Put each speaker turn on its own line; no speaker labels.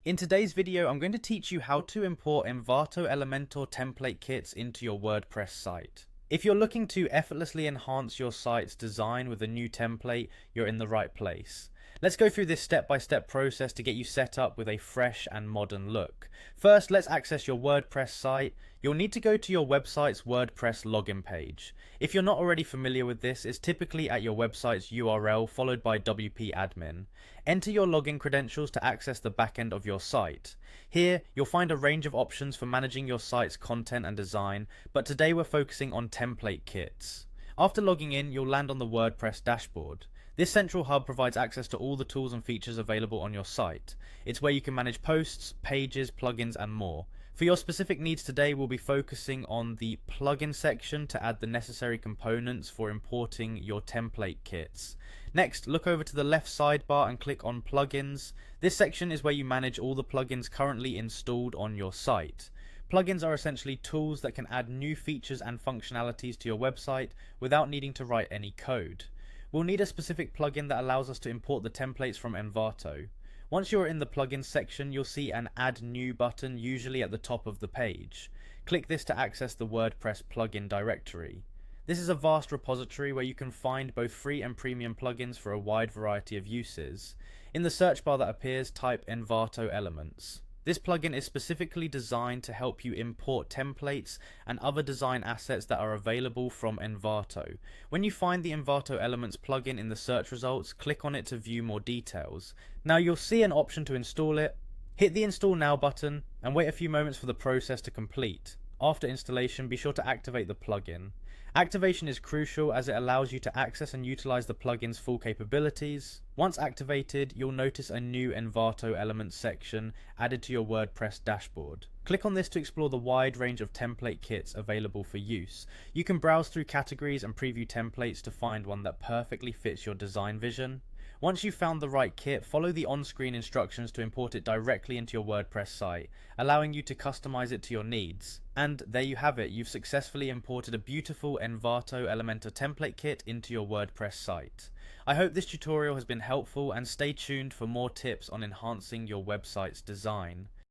In today's video, I'm going to teach you how to import Envato Elementor template kits into your WordPress site. If you're looking to effortlessly enhance your site's design with a new template, you're in the right place. Let's go through this step-by-step process to get you set up with a fresh and modern look. First, let's access your WordPress site. You'll need to go to your website's WordPress login page. If you're not already familiar with this, it's typically at your website's URL followed by WP admin. Enter your login credentials to access the backend of your site. Here, you'll find a range of options for managing your site's content and design, but today we're focusing on template kits. After logging in, you'll land on the WordPress dashboard. This central hub provides access to all the tools and features available on your site. It's where you can manage posts, pages, plugins, and more. For your specific needs today, we'll be focusing on the plugin section to add the necessary components for importing your template kits. Next, look over to the left sidebar and click on plugins. This section is where you manage all the plugins currently installed on your site. Plugins are essentially tools that can add new features and functionalities to your website without needing to write any code. We'll need a specific plugin that allows us to import the templates from Envato. Once you're in the plugins section, you'll see an Add New button, usually at the top of the page. Click this to access the WordPress plugin directory. This is a vast repository where you can find both free and premium plugins for a wide variety of uses. In the search bar that appears, type Envato Elements. This plugin is specifically designed to help you import templates and other design assets that are available from Envato. When you find the Envato Elements plugin in the search results, click on it to view more details. Now you'll see an option to install it. Hit the Install Now button and wait a few moments for the process to complete. After installation, be sure to activate the plugin. Activation is crucial as it allows you to access and utilize the plugin's full capabilities. Once activated, you'll notice a new Envato Elements section added to your WordPress dashboard. Click on this to explore the wide range of template kits available for use. You can browse through categories and preview templates to find one that perfectly fits your design vision. Once you've found the right kit, follow the on-screen instructions to import it directly into your WordPress site, allowing you to customize it to your needs. And there you have it, you've successfully imported a beautiful Envato Elementor template kit into your WordPress site. I hope this tutorial has been helpful, and stay tuned for more tips on enhancing your website's design.